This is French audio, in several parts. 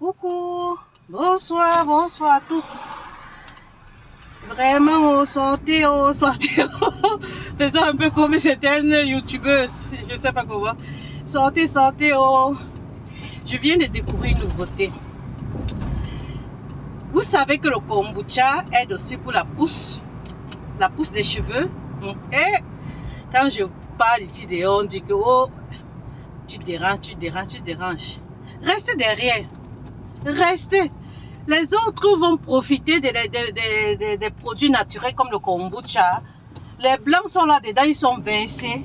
Coucou, bonsoir, bonsoir à tous. Vraiment, sortez, faisons un peu comme certaines youtubeuses, je sais pas comment. Sortez, Je viens de découvrir une nouveauté. Vous savez que le kombucha aide aussi pour la pousse des cheveux. Et quand je parle ici dehors, on dit que oh, tu déranges. Restez derrière. Restez. Les autres vont profiter des produits naturels comme le kombucha. Les blancs sont là-dedans, ils sont vincés.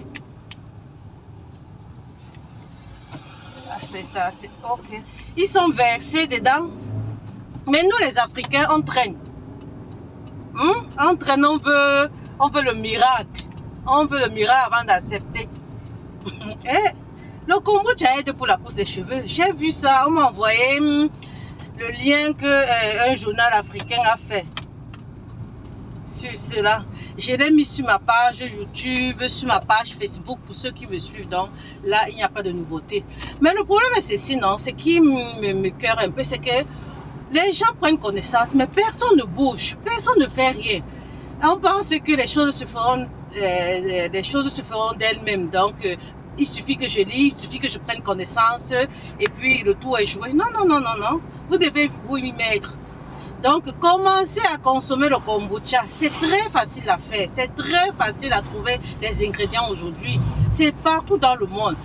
Ok. Ils sont versés dedans. Mais nous, les Africains, on traîne. On traîne, on veut le miracle. On veut le miracle avant d'accepter. Et le kombucha aide pour la pousse des cheveux. J'ai vu ça, on m'a envoyé le lien que un journal africain a fait sur cela. Je l'ai mis sur ma page YouTube, sur ma page Facebook pour ceux qui me suivent. Donc là, il n'y a pas de nouveauté. Mais le problème est ceci, non, ce qui me cœur un peu, c'est que les gens prennent connaissance, mais personne ne bouge, personne ne fait rien. On pense que les choses se feront, d'elles-mêmes. Donc, il suffit que je lis, il suffit que je prenne connaissance et puis le tour est joué. Non. Vous devez vous y mettre. Donc, commencez à consommer le kombucha. C'est très facile à faire. C'est très facile à trouver les ingrédients aujourd'hui. C'est partout dans le monde.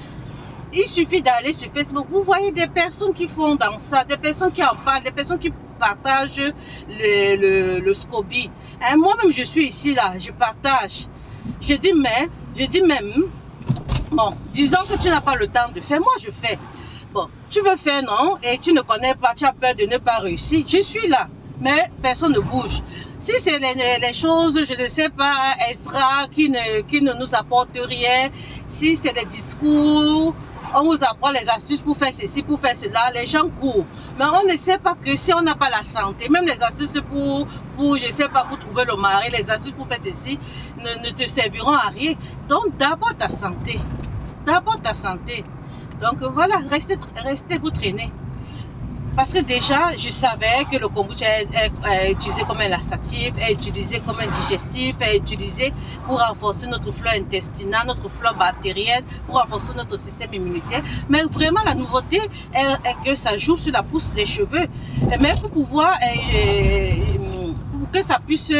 Il suffit d'aller sur Facebook. Vous voyez des personnes qui font dans ça, des personnes qui en parlent, des personnes qui partagent le SCOBY. Hein, moi-même, je suis ici, là, je partage. Je dis même, bon, disons que tu n'as pas le temps de faire, moi je fais. Bon, tu veux faire, non, et tu ne connais pas, tu as peur de ne pas réussir. Je suis là, mais personne ne bouge. Si c'est les choses, je ne sais pas, extra, qui ne nous apportent rien, si c'est des discours, on vous apprend les astuces pour faire ceci, pour faire cela, les gens courent. Mais on ne sait pas que si on n'a pas la santé, même les astuces pour je sais pas, pour trouver le mari, les astuces pour faire ceci, ne te serviront à rien. Donc d'abord ta santé. D'abord ta santé. Donc voilà, restez vous traîner. Parce que déjà, je savais que le kombucha est utilisé comme un laxatif, est utilisé comme un digestif, est utilisé pour renforcer notre flore intestinale, notre flore bactérienne, pour renforcer notre système immunitaire. Mais vraiment, la nouveauté est que ça joue sur la pousse des cheveux. Mais pour pouvoir, pour que ça puisse,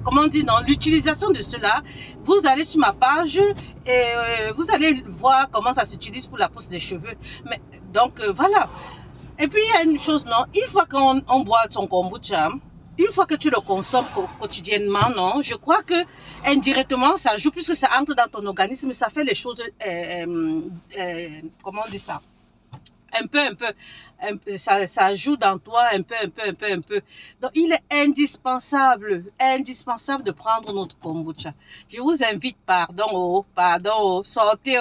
comment dire, non, l'utilisation de cela, vous allez sur ma page et vous allez voir comment ça s'utilise pour la pousse des cheveux. Mais donc voilà. Et puis il y a une chose, non, une fois qu'on boit son kombucha, une fois que tu le consommes quotidiennement, non, je crois que indirectement ça joue, puisque ça entre dans ton organisme, ça fait les choses, comment on dit ça, un peu, ça joue dans toi un peu. Donc, il est indispensable de prendre notre kombucha. Je vous invite, sortez.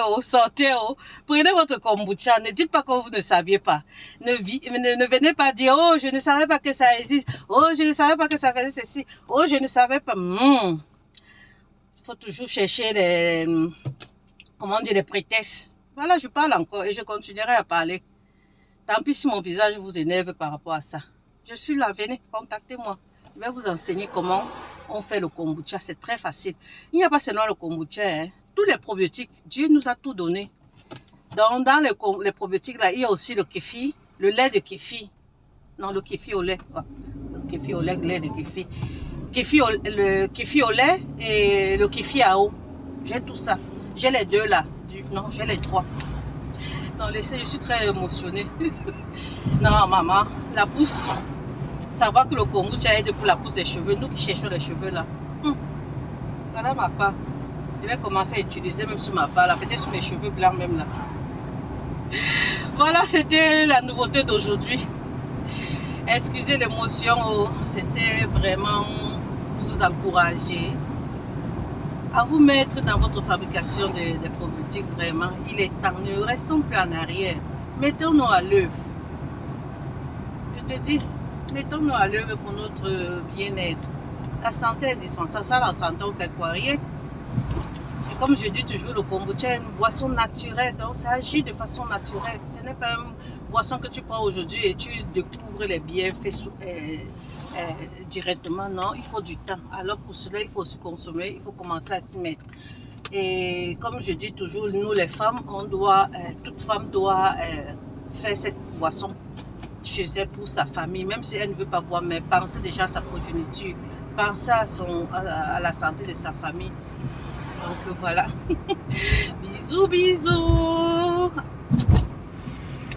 Prenez votre kombucha. Ne dites pas que vous ne saviez pas. Ne venez pas dire, oh, je ne savais pas que ça existe. Oh, je ne savais pas que ça faisait ceci. Oh, je ne savais pas. Il faut toujours chercher les prétextes. Voilà, je parle encore et je continuerai à parler. Tant pis si mon visage vous énerve par rapport à ça. Je suis là, venez, contactez-moi. Je vais vous enseigner comment on fait le kombucha. C'est très facile. Il n'y a pas seulement le kombucha. Hein. Tous les probiotiques, Dieu nous a tout donné. Donc, dans les probiotiques, là, il y a aussi le kéfir, le lait de kéfir. Non, le kéfir au lait. Oh, le kéfir au lait, le lait de kéfir. Le kéfir au lait et le kéfir à eau. J'ai tout ça. J'ai les deux là. Non, j'ai les trois. Non, laissez, je suis très émotionnée. Non, maman, la pousse. Savoir que le kombucha aide pour la pousse des cheveux. Nous qui cherchons les cheveux là. Voilà ma part. Je vais commencer à utiliser même sur ma part là. Peut-être sur mes cheveux blancs même là. Voilà, c'était la nouveauté d'aujourd'hui. Excusez l'émotion. Oh, c'était vraiment pour vous encourager à vous mettre dans votre fabrication des probiotiques. Vraiment, il est temps, ne restons plus en arrière, mettons-nous à l'œuvre. Je te dis, mettons-nous à l'œuvre pour notre bien-être. La santé est indispensable. Ça, la santé, on fait quoi? Rien. Et comme je dis toujours, le kombucha est une boisson naturelle, donc ça agit de façon naturelle. Ce n'est pas une boisson que tu prends aujourd'hui et tu découvres les bienfaits directement. Non, il faut du temps. Alors pour cela, il faut se consommer, il faut commencer à s'y mettre. Et comme je dis toujours, nous les femmes, toute femme doit faire cette boisson chez elle pour sa famille, même si elle ne veut pas boire, mais penser déjà à sa progéniture, penser à la santé de sa famille. Donc voilà. Bisous, bisous.